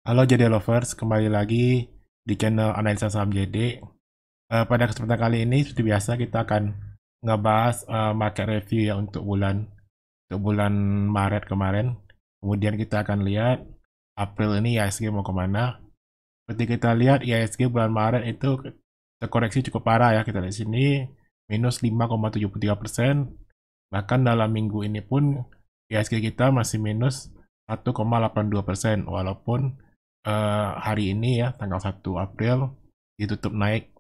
Halo JD Lovers, kembali lagi di channel Analisa Saham JD. Pada kesempatan kali ini, seperti biasa kita akan ngebahas market review ya untuk bulan Maret kemarin. Kemudian kita akan lihat April ini IHSG mau kemana. Seperti kita lihat IHSG bulan Maret itu terkoreksi cukup parah ya. Kita lihat sini minus 5,73%. Bahkan dalam minggu ini pun IHSG kita masih minus 1,82%, walaupun hari ini ya tanggal 1 April ditutup naik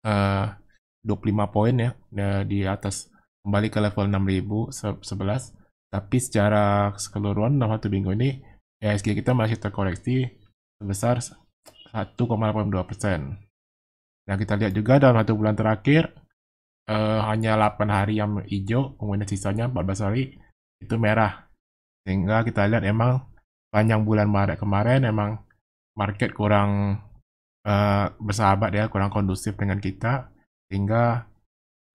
25 poin ya, di atas, kembali ke level 6011. Tapi secara keseluruhan dalam satu minggu ini IHSG kita masih terkoreksi sebesar 1,82%. Nah, kita lihat juga dalam satu bulan terakhir hanya 8 hari yang hijau, kemudian sisanya 14 hari itu merah. Sehingga kita lihat emang panjang bulan Maret kemarin emang market kurang bersahabat ya, kurang kondusif dengan kita. Sehingga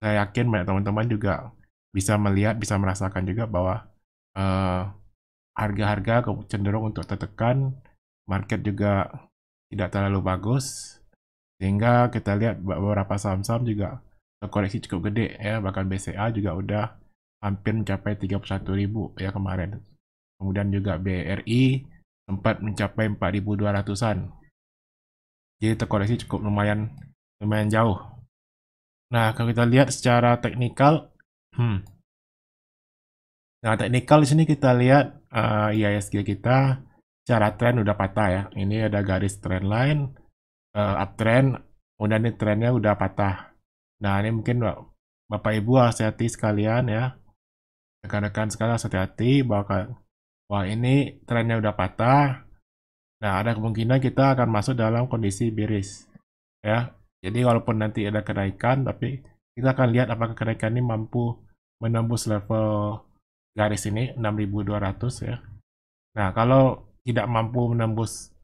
saya yakin banyak teman-teman juga bisa melihat, bisa merasakan juga bahwa harga-harga cenderung untuk tertekan, market juga tidak terlalu bagus. Sehingga kita lihat beberapa saham-saham juga terkoreksi cukup gede ya, bahkan BCA juga udah hampir mencapai 31.000 ya kemarin. Kemudian juga BRI sempat mencapai 4.200-an. Jadi terkoreksi cukup lumayan jauh. Nah, kalau kita lihat secara teknikal, nah teknikal di sini kita lihat IHSG kita secara tren udah patah ya. Ini ada garis trend line, uptrend, kemudian ini trennya udah patah. Nah, ini mungkin Bapak Ibu hati-hati sekalian ya. Rekan-rekan sekalian hati-hati bahwa ini trennya udah patah. Nah, ada kemungkinan kita akan masuk dalam kondisi bearish ya. Jadi walaupun nanti ada kenaikan, tapi kita akan lihat apakah kenaikan ini mampu menembus level garis ini 6.200 ya. Nah, kalau tidak mampu menembus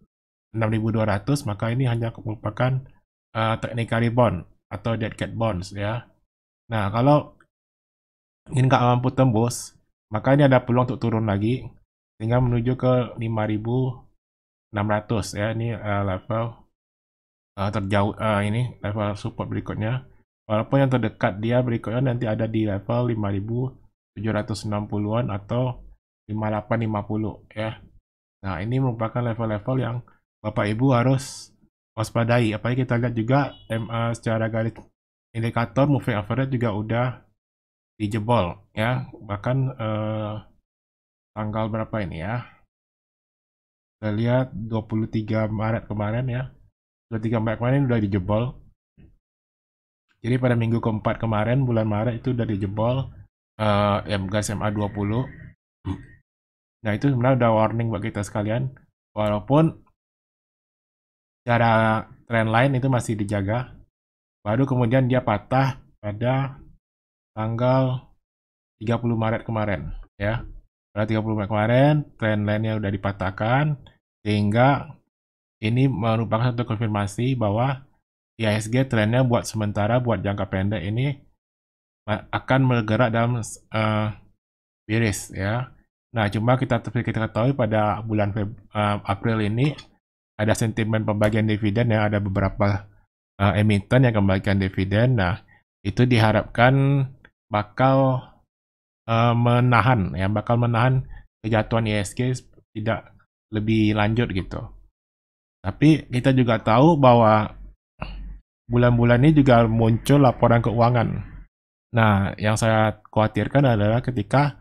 6.200, maka ini hanya merupakan technical rebound atau dead cat bonds ya. Nah, kalau ini nggak mampu tembus, maka ini ada peluang untuk turun lagi sehingga menuju ke 5.600 ya. Ini level terjauh, ini level support berikutnya. Walaupun yang terdekat dia berikutnya nanti ada di level 5.760-an atau 5850 ya. Nah, ini merupakan level-level yang Bapak Ibu harus waspadai. Apalagi kita lihat juga MA secara garis indikator moving average juga udah dijebol ya. Bahkan tanggal berapa ini ya? Kita lihat 23 Maret kemarin ya. 23 Maret kemarin udah dijebol. Jadi pada minggu keempat kemarin, bulan Maret itu udah dijebol gas MA20. Nah, itu sebenarnya udah warning buat kita sekalian. Walaupun secara trend line itu masih dijaga. Baru kemudian dia patah pada tanggal 30 Maret kemarin ya. Pada 30 Maret kemarin trend line-nya udah dipatahkan, sehingga ini merupakan satu konfirmasi bahwa IHSG trennya buat sementara, buat jangka pendek ini akan bergerak dalam bearish ya. Nah, cuma kita ketahui pada bulan April ini ada sentimen pembagian dividen ya, ada beberapa emiten yang membagikan dividen. Nah, itu diharapkan bakal menahan kejatuhan IHSG tidak lebih lanjut gitu. Tapi kita juga tahu bahwa bulan-bulan ini juga muncul laporan keuangan. Nah, yang saya khawatirkan adalah ketika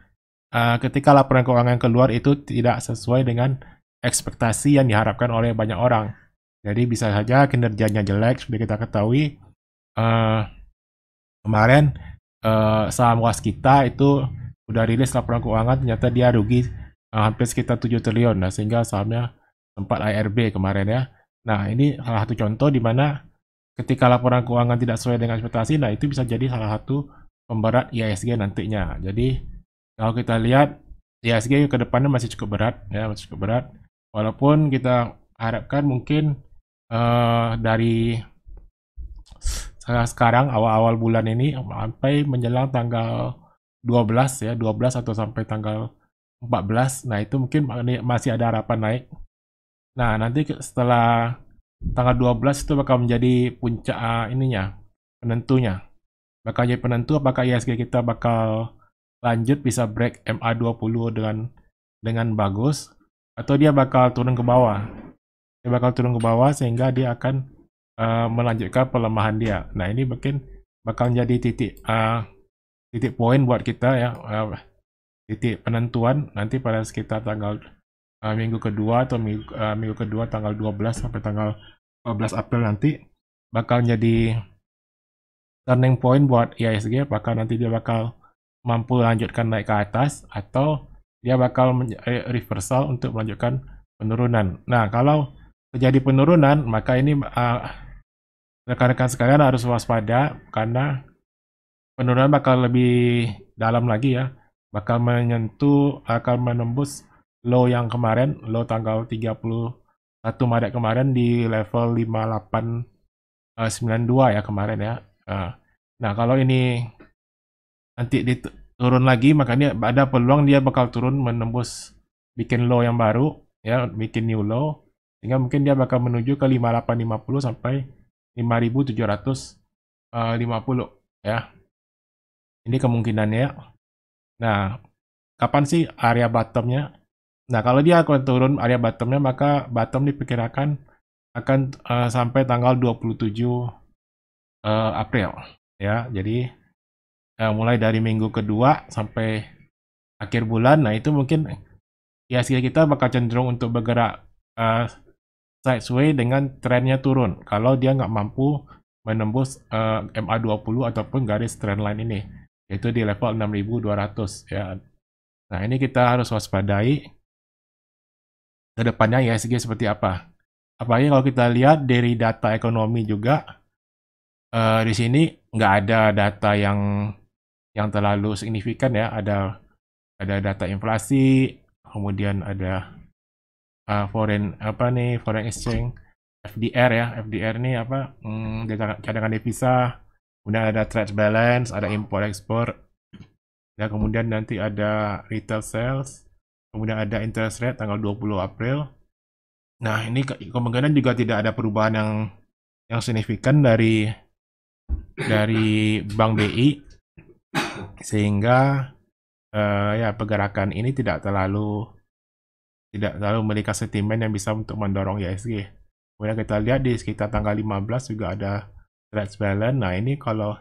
laporan keuangan keluar itu tidak sesuai dengan ekspektasi yang diharapkan oleh banyak orang. Jadi bisa saja kinerjanya jelek. Seperti kita ketahui kemarin saham Waskita itu udah rilis laporan keuangan, ternyata dia rugi hampir sekitar 7 triliun. Nah, sehingga sahamnya sempat ARB kemarin ya. Nah, ini salah satu contoh di mana ketika laporan keuangan tidak sesuai dengan ekspektasi, nah itu bisa jadi salah satu pemberat IHSG nantinya. Jadi kalau kita lihat IHSG ke depannya masih cukup berat ya, masih cukup berat. Walaupun kita harapkan mungkin dari sekarang awal-awal bulan ini sampai menjelang tanggal 12 ya, 12 atau sampai tanggal 14. Nah, itu mungkin masih ada harapan naik. Nah, nanti setelah tanggal 12 itu bakal menjadi puncak penentunya. Bakal jadi penentu apakah IHSG kita bakal lanjut bisa break MA20 dengan bagus atau dia bakal turun ke bawah. Dia bakal turun ke bawah sehingga dia akan melanjutkan pelemahan dia. Nah, ini mungkin bakal jadi titik poin buat kita ya, titik penentuan nanti pada sekitar tanggal minggu kedua atau minggu kedua tanggal 12 sampai tanggal 14 April nanti bakal jadi turning point buat IHSG, apakah nanti dia bakal mampu lanjutkan naik ke atas atau dia bakal reversal untuk melanjutkan penurunan. Nah, kalau terjadi penurunan, maka ini rekan-rekan sekalian harus waspada karena penurunan bakal lebih dalam lagi ya. Bakal akan menembus low yang kemarin, low tanggal 31 Maret kemarin di level 5892 ya kemarin ya. Nah, kalau ini nanti turun lagi, makanya ada peluang dia bakal turun menembus bikin low yang baru ya, bikin new low sehingga mungkin dia bakal menuju ke 5850 sampai 5750 ya. Ini kemungkinannya. Nah, kapan sih area bottomnya? Nah, kalau dia akan turun area bottomnya, maka bottom diperkirakan akan sampai tanggal 27 April ya. Jadi mulai dari minggu kedua sampai akhir bulan, nah itu mungkin IHSG kita bakal cenderung untuk bergerak sideway dengan trennya turun kalau dia nggak mampu menembus MA20 ataupun garis trendline ini, yaitu di level 6200 ya. Nah, ini kita harus waspadai ke depannya IHSG seperti apa. Apalagi kalau kita lihat dari data ekonomi juga, di sini nggak ada data yang terlalu signifikan ya. Ada data inflasi, kemudian ada foreign exchange, FDR ya. FDR ini cadangan devisa, kemudian ada trade balance, ada impor ekspor, ya, kemudian nanti ada retail sales, kemudian ada interest rate tanggal 20 April. Nah, ini kemungkinan juga tidak ada perubahan yang signifikan dari Bank BI, sehingga ya pergerakan ini tidak terlalu memberikan sentimen yang bisa untuk mendorong IHSG. Kemudian kita lihat di sekitar tanggal 15 juga ada trade balance. Nah, ini kalau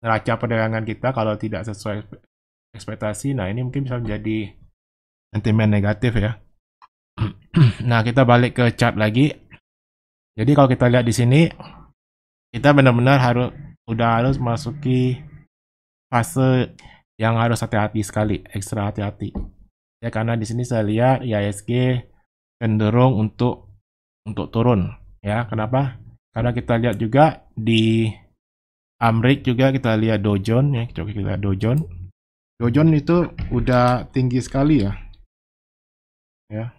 neraca perdagangan kita kalau tidak sesuai ekspektasi, nah ini mungkin bisa menjadi sentimen negatif ya. Nah, kita balik ke chart lagi. Jadi kalau kita lihat di sini, kita benar-benar harus masuki fase yang harus hati-hati sekali, ekstra hati-hati. Ya, karena di sini saya lihat IHSG cenderung untuk turun. Ya, kenapa? Karena kita lihat juga di Amrik juga kita lihat Dow Jones ya, coba kita lihat Dow Jones. Dow Jones itu udah tinggi sekali ya. Ya.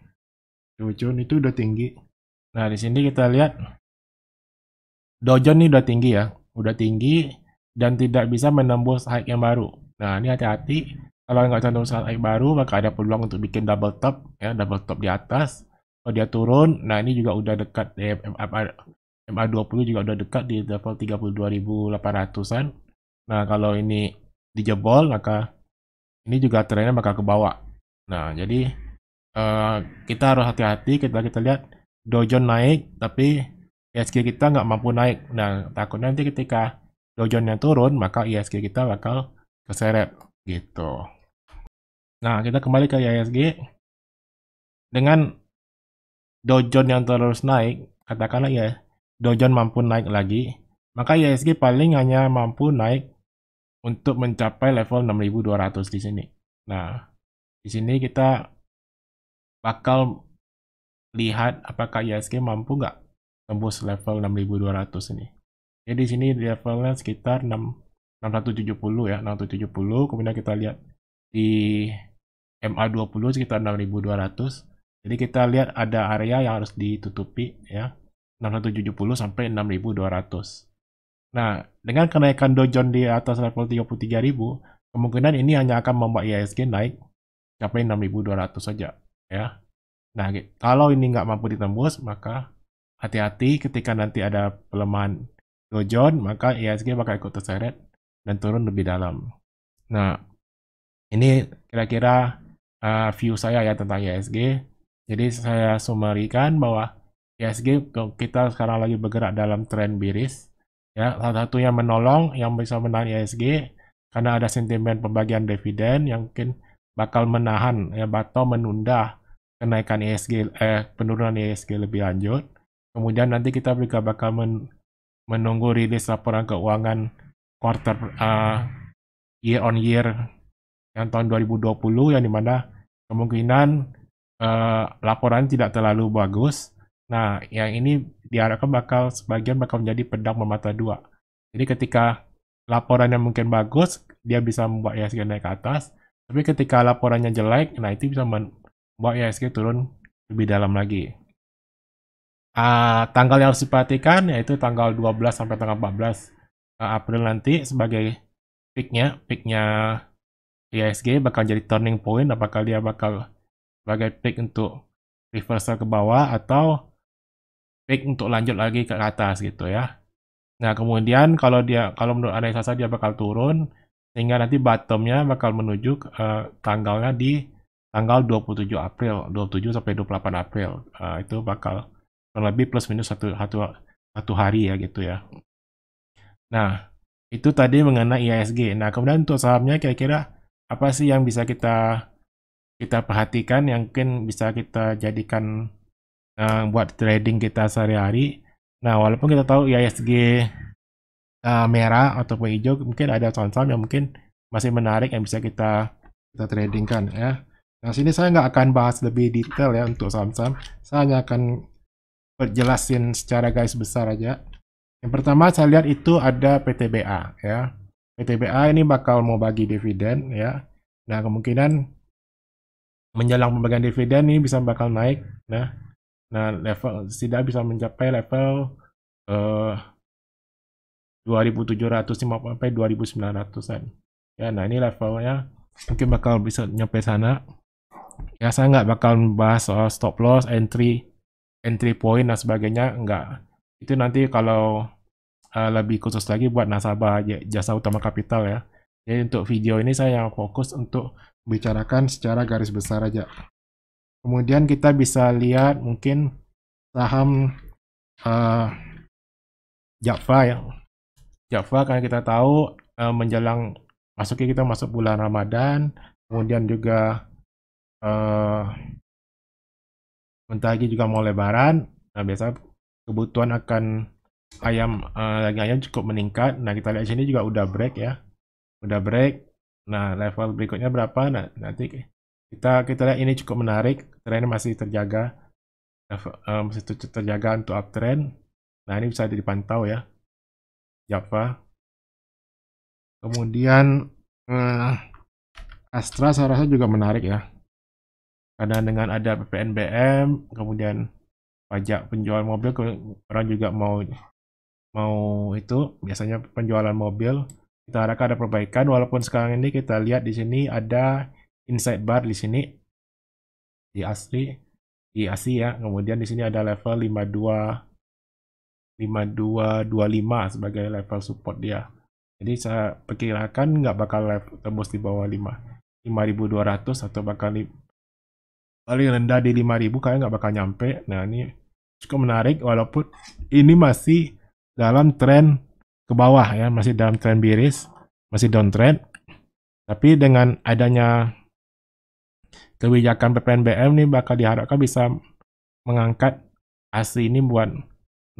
Dow Jones itu udah tinggi. Nah, di sini kita lihat Dow Jones ini udah tinggi ya, udah tinggi dan tidak bisa menembus high yang baru. Nah, ini hati-hati. Kalau nggak tembus high baru, maka ada peluang untuk bikin double top ya, double top di atas. Kalau dia turun, nah ini juga udah dekat MA20 juga udah dekat di level 32.800-an. Nah, kalau ini dijebol, maka ini juga trennya bakal ke bawah. Nah, jadi kita harus hati-hati. Kita lihat Dow Jones naik, tapi IHSG kita nggak mampu naik. Nah, takutnya nanti ketika Dow Jones-nya turun, maka IHSG kita bakal keseret gitu. Nah, kita kembali ke IHSG. Dengan Dow Jones yang terus naik, katakanlah ya Dow Jones mampu naik lagi, maka IHSG paling hanya mampu naik untuk mencapai level 6.200 di sini. Nah, di sini kita bakal lihat apakah IHSG mampu nggak tembus level 6.200 ini. Jadi di sini levelnya sekitar 6170 ya, 6170. Kemudian kita lihat di MA20 sekitar 6.200. Jadi kita lihat ada area yang harus ditutupi ya, 6170 sampai 6.200. Nah, dengan kenaikan Dow Jones di atas level 33.000, kemungkinan ini hanya akan membuat IHSG naik sampai 6.200 saja ya. Nah, kalau ini nggak mampu ditembus, maka hati-hati ketika nanti ada pelemahan Dow Jones, maka IHSG bakal ikut terseret dan turun lebih dalam. Nah, ini kira-kira view saya ya tentang IHSG. Jadi saya summary-kan bahwa IHSG kita sekarang lagi bergerak dalam tren bearish. Ya, salah satu yang menolong yang bisa menahan IHSG karena ada sentimen pembagian dividen yang mungkin bakal menahan ya atau menunda kenaikan IHSG penurunan IHSG lebih lanjut. Kemudian nanti kita juga bakal menunggu rilis laporan keuangan quarter year on year yang tahun 2020 yang dimana kemungkinan laporan tidak terlalu bagus. Nah, yang ini diharapkan sebagian bakal menjadi pedang bermata dua. Jadi ketika laporannya mungkin bagus, dia bisa membuat IHSG naik ke atas. Tapi ketika laporannya jelek, nah itu bisa membuat IHSG turun lebih dalam lagi. Tanggal yang harus diperhatikan yaitu tanggal 12 sampai tanggal 14 April nanti sebagai peaknya IHSG bakal jadi turning point, apakah dia bakal sebagai peak untuk reversal ke bawah atau peak untuk lanjut lagi ke atas gitu ya. Nah, kemudian kalau menurut analisa saya dia bakal turun sehingga nanti bottomnya bakal menuju tanggalnya di tanggal 27 April, 27 sampai 28 April. Itu bakal kurang lebih plus minus satu hari ya gitu ya. Nah, itu tadi mengenai IHSG. Nah, kemudian untuk sahamnya kira-kira apa sih yang bisa kita perhatikan yang mungkin bisa kita jadikan buat trading kita sehari-hari. Nah, walaupun kita tahu IHSG merah ataupun hijau, mungkin ada saham-saham yang mungkin masih menarik yang bisa kita tradingkan ya. Nah, sini saya nggak akan bahas lebih detail ya untuk saham-saham. Saya hanya akan jelasin secara garis besar aja. Yang pertama saya lihat itu ada PTBA ya. PTBA ini bakal mau bagi dividen ya. Nah, kemungkinan menjelang pembagian dividen ini bisa bakal naik. Nah, level tidak bisa mencapai level 2.750 sampai 2.900-an. Ya, nah ini levelnya mungkin bakal bisa nyampe sana. Ya, saya nggak bakal bahas soal stop loss, entry point dan sebagainya, nggak. Itu nanti kalau lebih khusus lagi buat nasabah jasa utama kapital ya. Jadi untuk video ini saya yang fokus untuk bicarakan secara garis besar aja. Kemudian kita bisa lihat mungkin saham Java ya. Java karena kita tahu menjelang kita masuk bulan Ramadan, kemudian juga bentar lagi juga mau Lebaran. Nah, biasa kebutuhan akan daging ayam cukup meningkat. Nah, kita lihat sini juga udah break ya. Udah break. Nah, level berikutnya berapa? Nah, nanti kita lihat ini cukup menarik. Trennya masih terjaga. Masih terjaga untuk uptrend. Nah, ini bisa dipantau ya. Java. Kemudian Astra saya rasa juga menarik ya. Karena dengan ada PPNBM, kemudian pajak penjualan mobil, orang juga mau itu biasanya penjualan mobil kita harapkan ada perbaikan, walaupun sekarang ini kita lihat di sini ada inside bar di sini di asli ya. Kemudian di sini ada level 5225 sebagai level support dia. Jadi saya perkirakan nggak bakal tembus di bawah 5.200 atau bakal paling rendah di 5.000 kayaknya nggak bakal nyampe. Nah, ini cukup menarik walaupun ini masih dalam tren ke bawah ya, masih dalam tren bearish, masih downtrend. Tapi dengan adanya kebijakan PPNBM ini bakal diharapkan bisa mengangkat asli ini buat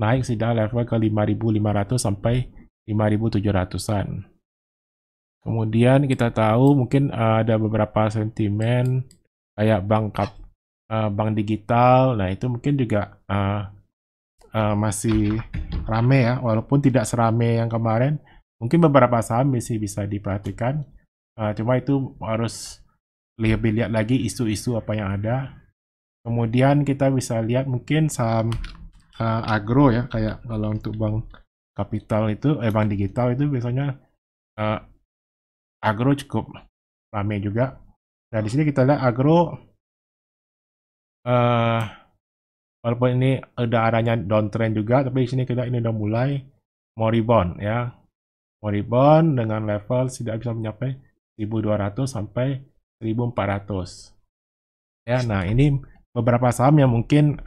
naik sudah level ke 5.500 sampai 5.700-an. Kemudian kita tahu mungkin ada beberapa sentimen kayak bank digital. Nah, itu mungkin juga masih rame ya, walaupun tidak serame yang kemarin. Mungkin beberapa saham masih bisa diperhatikan. Cuma itu harus lebih lihat lagi isu-isu apa yang ada. Kemudian kita bisa lihat mungkin saham agro ya, kayak kalau untuk bank kapital itu, bank digital itu biasanya agro cukup rame juga. Nah, di sini kita lihat agro eh walaupun ini udah arahnya downtrend juga, tapi di sini kita ini udah mulai mau rebound ya. Mau rebound dengan level tidak bisa mencapai 1200 sampai 1400. Ya, nah ini beberapa saham yang mungkin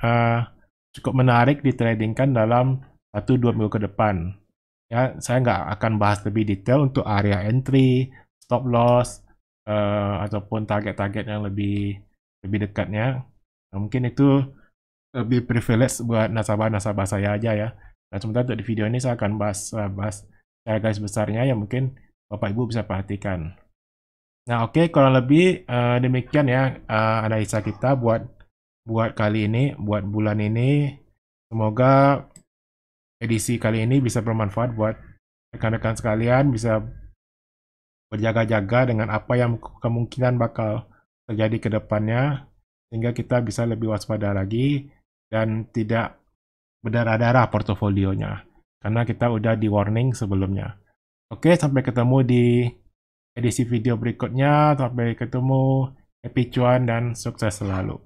cukup menarik ditradingkan dalam 1-2 minggu ke depan. Ya, saya nggak akan bahas lebih detail untuk area entry, stop loss, ataupun target-target yang lebih dekatnya. Nah, mungkin itu lebih privilege buat nasabah-nasabah saya aja ya. Nah, sementara untuk di video ini saya akan bahas cara garis besarnya yang mungkin Bapak Ibu bisa perhatikan. Nah, oke, kurang lebih demikian ya analisa kita buat kali ini, buat bulan ini. Semoga edisi kali ini bisa bermanfaat buat rekan-rekan sekalian, bisa berjaga-jaga dengan apa yang kemungkinan bakal terjadi ke depannya, sehingga kita bisa lebih waspada lagi dan tidak berdarah-darah portofolionya, karena kita udah di warning sebelumnya. Oke, sampai ketemu di edisi video berikutnya. Sampai ketemu, happy cuan dan sukses selalu.